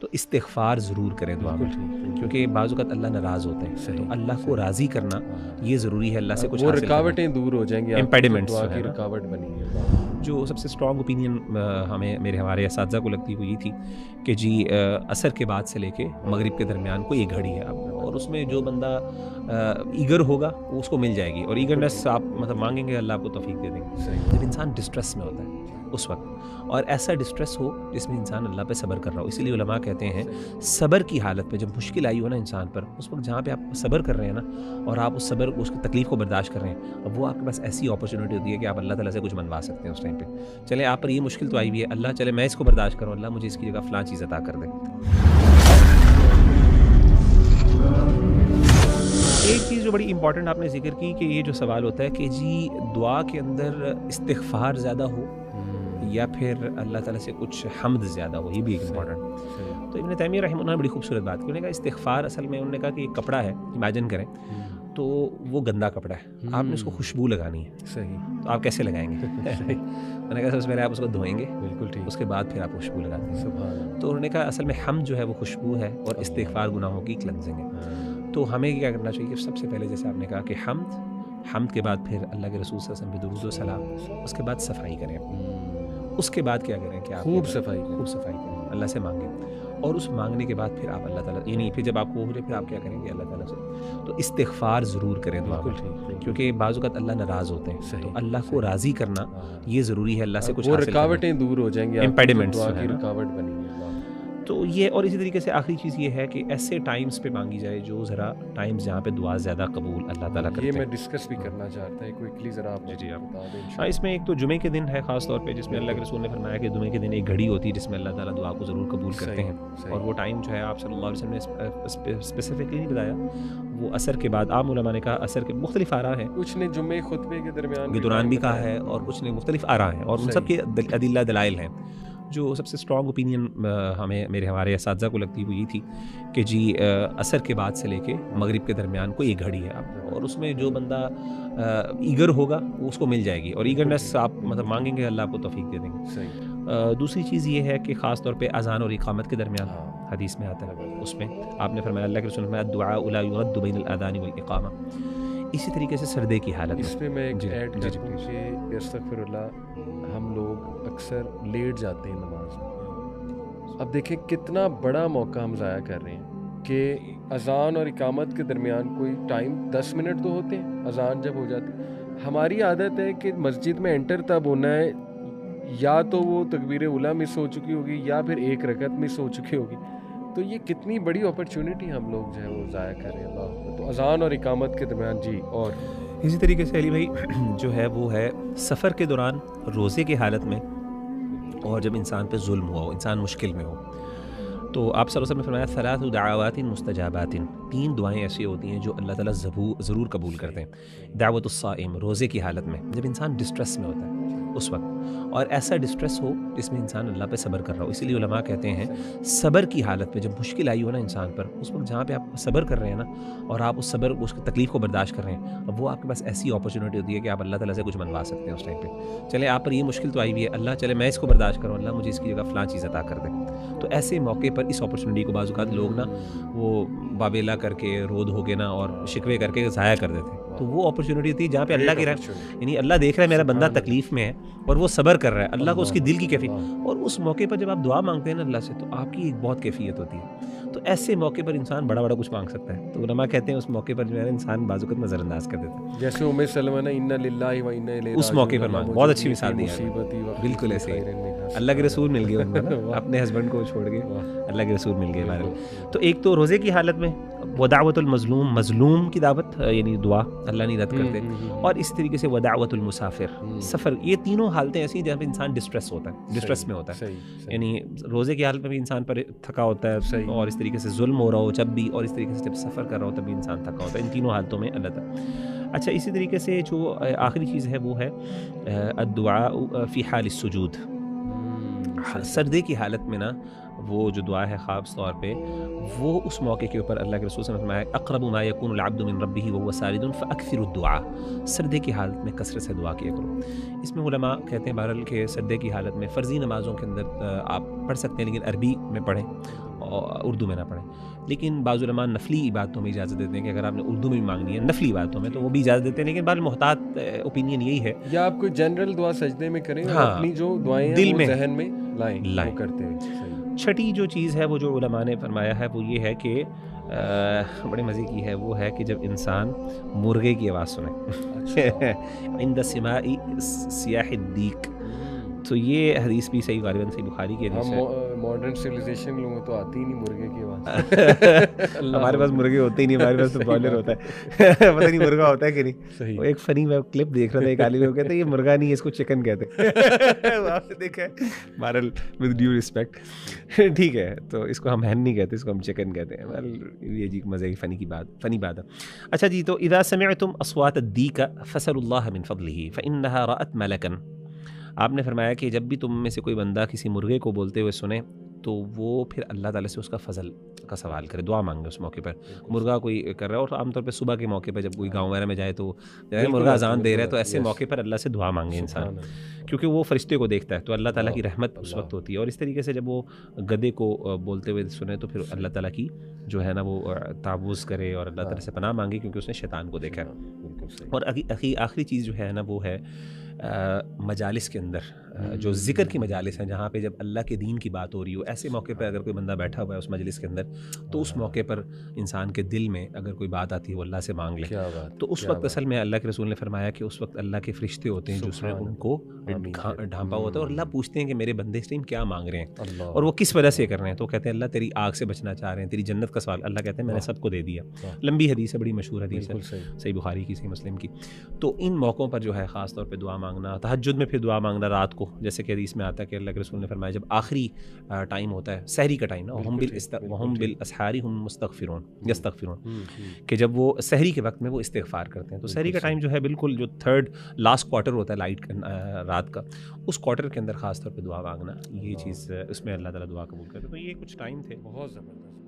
تو استغفار ضرور کریں دعا میں، کیونکہ بعض اوقات اللہ ناراض ہوتے ہیں، تو اللہ کو راضی کرنا یہ ضروری ہے، اللہ سے کچھ وہ حاصل کرنا، رکاوٹیں دور ہو جائیں گی، امپیڈیمنٹس دعا جو ہے کی نا۔ رکاوٹ بنی ہے۔ جو سب سے اسٹرانگ اوپینین ہمارے اساتذہ کو لگتی ہے وہ یہ تھی کہ جی عصر کے بعد سے لے کے مغرب کے درمیان کوئی ایک گھڑی ہے اور اس میں جو بندہ ایگر ہوگا وہ اس کو مل جائے گی، اور ایگرنیس آپ مطلب مانگیں گے اللہ آپ کو توفیق دے دیں گے۔ جب انسان ڈسٹریس میں ہوتا ہے اس وقت، اور ایسا ڈسٹریس ہو جس میں انسان اللہ پہ صبر کر رہا ہو، اسی لیے علماء کہتے ہیں صبر کی حالت میں جب مشکل آئی ہو نا انسان پر، اس وقت جہاں پہ آپ صبر کر رہے ہیں نا، اور آپ اس صبر اس کی تکلیف کو برداشت کر رہے ہیں، اب وہ آپ کے پاس ایسی اپرچونیٹی ہوتی ہے کہ آپ اللہ تعالیٰ سے کچھ منوا سکتے ہیں اس ٹائم پہ۔ چلے آپ پر یہ مشکل تو آئی ہوئی ہے، اللہ چلے میں اس کو برداشت کروں، اللہ مجھے اس کی جگہ فلاں چیز عطا کر دے۔ ایک چیز جو بڑی امپورٹنٹ آپ نے ذکر کی کہ یہ جو سوال ہوتا ہے کہ جی دعا کے اندر استغفار زیادہ ہو یا پھر اللہ تعالیٰ سے کچھ حمد زیادہ ہو، یہ بھی ایک امپورٹنٹ۔ تو ابن تیمیہ رحمہ اللہ نے بڑی خوبصورت بات کی، انہوں نے کہا استغفار اصل میں انہوں نے کہا کہ ایک کپڑا ہے، امیجن کریں تو وہ گندا کپڑا ہے، آپ نے اس کو خوشبو لگانی ہے، صحیح، تو آپ کیسے لگائیں گے؟ میں نے کہا سب سے پہلے آپ اس کو دھوئیں گے، بالکل ٹھیک، اس کے بعد پھر آپ خوشبو لگاتے ہیں۔ سبحان اللہ۔ تو انہوں نے کہا اصل میں حمد جو ہے وہ خوشبو ہے اور استغفار گناہوں کی کلنزنگ ہے۔ تو ہمیں کیا کرنا چاہیے کہ سب سے پہلے جیسے آپ نے کہا کہ حمد کے بعد پھر اللہ کے رسول صلی اللہ علیہ وسلم پہ درود و سلام، اس کے بعد صفائی کریں، اس کے بعد کیا کریں کہ آپ خوب صفائی کریں، اللہ سے مانگیں، اور اس مانگنے کے بعد پھر آپ اللہ تعالیٰ یعنی پھر جب آپ کو ہو جائے پھر آپ کیا کریں گے اللہ تعالیٰ سے تو استغفار ضرور کریں دعا میں، کیونکہ بعض اوقات اللہ ناراض ہوتے ہیں، تو اللہ کو راضی کرنا یہ ضروری ہے، اللہ سے کچھ وہ حاصل کرنا، رکاوٹیں دور ہو جائیں گی، امپیڈیمنٹس دعا جو ہے کی نا۔ رکاوٹ بنی ہے۔ تو یہ، اور اسی طریقے سے آخری چیز یہ ہے کہ ایسے ٹائمز پہ مانگی جائے جو ذرا ٹائمز جہاں پہ دعا زیادہ قبول اللہ تعالیٰ کرتے ہیں۔ یہ میں ڈسکس بھی کرنا چاہتا ہے، کوئکلی ذرا آپ جی آپ بتا دیں۔ ہاں، اس میں ایک تو جمعے کے دن ہے خاص طور پہ، جس میں اللہ کے رسول نے فرمایا کہ جمعے کے دن ایک گھڑی ہوتی ہے جس میں اللہ تعالیٰ دعا کو ضرور قبول کرتے ہیں، اور وہ ٹائم جو ہے آپ صلی اللہ علیہ وسلم نے اسپیسیفکلی نہیں بتایا، وہ عصر کے بعد، عام علماء نے کہا عصر کے مختلف آراء ہیں، کچھ نے جمعے خطبے کے دوران بھی کہا ہے، اور کچھ نے مختلف آراء ہیں، اور ان سب کے ادلہ دلائل ہیں۔ جو سب سے اسٹرانگ اوپینین ہمارے اساتذہ کو لگتی ہے وہ یہ تھی کہ جی عصر کے بعد سے لے کے مغرب کے درمیان کوئی ایک گھڑی ہے، اور اس میں جو بندہ ایگر ہوگا وہ اس کو مل جائے گی، اور ایگرنیس آپ مطلب مانگیں گے اللہ آپ کو توفیق دے دیں گے۔ دوسری چیز یہ ہے کہ خاص طور پہ اذان اور اقامت کے درمیان حدیث میں آتا ہے، اس میں آپ نے فرمایا اللہ کے رسول نے فرمایا الدعاء لا يرد بین الاذان والاقامہ۔ اسی طریقے سے سردے کی حالت اس میں ایک ایڈ کر دوں کہ استغفر اللہ، ہم لوگ اکثر لیٹ جاتے ہیں نماز میں۔ اب دیکھیں کتنا بڑا موقع ہم ضائع کر رہے ہیں کہ اذان اور اقامت کے درمیان کوئی ٹائم 10 منٹ تو ہوتے ہیں، اذان جب ہو جاتی ہے، ہماری عادت ہے کہ مسجد میں انٹر تب ہونا ہے، یا تو وہ تکبیر اولیٰ مس ہو چکی ہوگی یا پھر ایک رکعت مس ہو چکی ہوگی، تو یہ کتنی بڑی اپرچونٹی ہم لوگ جو ہے وہ ضائع کر رہے ہیں۔ اللہ تو اذان اور اقامت کے درمیان جی، اور اسی طریقے سے علی بھائی جو ہے وہ ہے سفر کے دوران، روزے کی حالت میں، اور جب انسان پہ ظلم ہوا ہو، انسان مشکل میں ہو، تو آپ صلی اللہ علیہ وسلم نے فرمایا ثلاث دعوات مستجابات، 3 دعائیں ایسی ہوتی ہیں جو اللہ تعالیٰ ضرور قبول کرتے ہیں۔ دعوت الصائم، روزے کی حالت میں جب انسان ڈسٹریس میں ہوتا ہے اس وقت، اور ایسا ڈسٹریس ہو جس میں انسان اللہ پہ صبر کر رہا ہو، اسی لیے علماء کہتے ہیں صبر کی حالت میں جب مشکل آئی ہو نا انسان پر، اس وقت جہاں پہ آپ صبر کر رہے ہیں نا، اور آپ اس صبر اس کی تکلیف کو برداشت کر رہے ہیں، اب وہ آپ کے پاس ایسی اپرچونیٹی ہوتی ہے کہ آپ اللہ تعالیٰ سے کچھ منوا سکتے ہیں اس ٹائم پہ۔ چلے آپ پر یہ مشکل تو آئی ہوئی ہے، اللہ چلے میں اس کو برداشت کروں، اللہ مجھے اس کی جگہ فلاں چیز عطا کر دے۔ تو ایسے موقع پر اس اپرچونیٹی کو بعض اوقات لوگ نا وہ بابیلا کر کے، رود ہو گے نا، اور شکوے کر کے ضائع کر دیتے ہیں۔ تو وہ اپرچونیٹی ہوتی ہے جہاں پہ اللہ کی یعنی اللہ دیکھ رہا ہے میرا بندہ تکلیف میں ہے اور وہ صبر کر رہا ہے، اللہ کو اس کی دل کی کیفیت، اور اس موقع پر جب آپ دعا مانگتے ہیں نا اللہ سے تو آپ کی ایک بہت کیفیت ہوتی ہے۔ تو ایسے موقع پر انسان بڑا کچھ مانگ سکتا ہے، تو علماء کہتے ہیں اس موقع پر جو ہے انسان بعض اوقات نظر انداز کر دیتا ہے، جیسے ام سلمہ نے انا للہ و انا الیہ راجعون، اس موقع پر مانگ، بہت اچھی مثال دی ہے، بالکل ایسے اللہ کے رسول مل گئے ان کو، اپنے ہسبینڈ کو چھوڑ کے اللہ کے رسول مل گئے ہمارے۔ تو ایک تو روزے کی حالت میں ودعوت المظلوم، مظلوم کی دعوت یعنی دعا اللہ نہیں رد کرتے، اور اس طریقے سے ودعوت المسافر، سفر، یہ تینوں حالتیں ایسی ہیں جہاں پہ انسان ڈسٹریس ہوتا ہے، ڈسٹریس میں ہوتا ہے، یعنی روزے کی حالت میں بھی انسان پر تھکا ہوتا ہے، اور اس طریقے سے ظلم ہو رہا ہو جب بھی، اور اس طریقے سے جب سفر کر رہا ہو تب بھی انسان تھکا ہوتا ہے، ان تینوں حالتوں میں اللہ تعالیٰ۔ اچھا، اسی طریقے سے جو آخری چیز ہے وہ ہے الدعاء فی حال السجود، سجدے کی حالت میں نا وہ جو دعا ہے خاص طور پہ وہ اس موقع کے اوپر اللہ کے رسول صلی اللہ علیہ وسلم نے فرمایا اقرب ما یکون العبد من ربہ وهو ساجد فاکثر الدعاء، سردے کی حالت میں کثرت سے دعا کیا کرو۔ اس میں علماء کہتے ہیں بہرحال کہ سردے کی حالت میں فرضی نمازوں کے اندر آپ پڑھ سکتے ہیں لیکن عربی میں پڑھیں اور اردو میں نہ پڑھیں، لیکن بعض علماء نفلی عبادتوں میں اجازت دیتے ہیں کہ اگر آپ نے اردو میں بھی مانگنی ہے نفلی عبادتوں میں تو وہ بھی اجازت دیتے ہیں، لیکن بہرحال محتاط اوپینین یہی ہے یا آپ کوئی جنرل دعا سجدے میں کریں اور ہاں، اپنی جو دعائیں ہیں دل وہ میں ذہن میں لائیں وہ کرتے ہیں۔ صحیح۔ چھٹی جو چیز ہے وہ جو علماء نے فرمایا ہے وہ یہ ہے کہ بڑے مزے کی ہے، وہ ہے کہ جب انسان مرغے کی آواز سنے عند سماع سیاح الدیک، تو یہ حدیث بھی صحیح غالباً صحیح بخاری کی حدیث ہے۔ ماڈرن سویلائزیشن لوگوں تو آتی ہی نہیں مرغے کی آواز، ہمارے پاس مرغے ہوتے ہی نہیں، ہمارے پاس تو بوائلر ہوتا ہے، پتہ نہیں مرغا ہوتا ہے کہ نہیں۔ صحیح۔ ایک فنی میں کلپ دیکھ رہا تھا، ایک عالم کہتے ہیں یہ مرغا نہیں ہے اس کو چکن کہتے ہیں، آپ نے دیکھا ہے، بہرحال ود ڈیو ریسپیکٹ ٹھیک ہے، تو اس کو ہم ہین نہیں کہتے، اس کو ہم چکن کہتے ہیں، یہ جی مزے کی فنی بات ہے۔ اچھا جی، تو اذا سمعتم اصوات الدیک فسلوا اللہ من فضلہ فانہا رأت ملکا، آپ نے فرمایا کہ جب بھی تم میں سے کوئی بندہ کسی مرغے کو بولتے ہوئے سنے تو وہ پھر اللہ تعالیٰ سے اس کا فضل کا سوال کرے، دعا مانگے اس موقع پر۔ مرغا کوئی کر رہا ہے، اور عام طور پہ صبح کے موقع پہ جب کوئی گاؤں وغیرہ میں جائے تو مرغا اذان دے رہا ہے تو ایسے موقع پر اللہ سے دعا مانگے انسان، کیونکہ وہ فرشتے کو دیکھتا ہے تو اللہ تعالیٰ کی رحمت اس وقت ہوتی ہے۔ اور اس طریقے سے جب وہ گدھے کو بولتے ہوئے سنے تو پھر اللہ تعالیٰ کی جو ہے نا وہ تعوذ کرے اور اللہ تعالیٰ سے پناہ مانگے، کیونکہ اس نے شیطان کو دیکھا ہے۔ اور آخری چیز جو ہے نا وہ ہے مجالس کے اندر جو ذکر کی مجالس ہیں، جہاں پہ جب اللہ کے دین کی بات ہو رہی ہو، ایسے موقع پہ اگر کوئی بندہ بیٹھا ہوا ہے اس مجلس کے اندر تو اس موقع پر انسان کے دل میں اگر کوئی بات آتی ہے وہ اللہ سے مانگ لے، تو اس وقت اصل میں اللہ کے رسول نے فرمایا کہ اس وقت اللہ کے فرشتے ہوتے ہیں جو اس میں ان کو ڈھانپا ہوتا ہے، اور اللہ پوچھتے ہیں کہ میرے بندے اس ٹائم کیا مانگ رہے ہیں اور وہ کس وجہ سے کر رہے ہیں، تو کہتے ہیں اللہ تیری آگ سے بچنا چاہ رہے ہیں، تیری جنت کا سوال، اللہ کہتے ہیں میں نے سب کو دے دیا۔ لمبی حدیث ہے، بڑی مشہور حدیث ہے، صحیح بخاری کی، صحیح مسلم کی۔ تو ان موقعوں پر جو ہے خاص طور پہ دعا مانگنا، تہجد میں پھر دعا مانگنا رات کو، جیسے کہ حدیث میں آتا ہے کہ اللہ کے رسول نے فرمایا جب آخری ٹائم ہوتا ہے سحری کا ٹائم نا، وہم بالاسحار ہم مستغفرون یستغفرون، کہ جب وہ سحری کے وقت میں وہ استغفار کرتے ہیں، تو سحری کا ٹائم جو ہے بالکل جو تھرڈ لاسٹ کوارٹر ہوتا ہے لائٹ رات کا، اس کوارٹر کے اندر خاص طور پہ دعا مانگنا، یہ چیز اس میں اللہ تعالیٰ دعا قبول کرتے ہیں۔ تو یہ کچھ ٹائم تھے بہت زبردست۔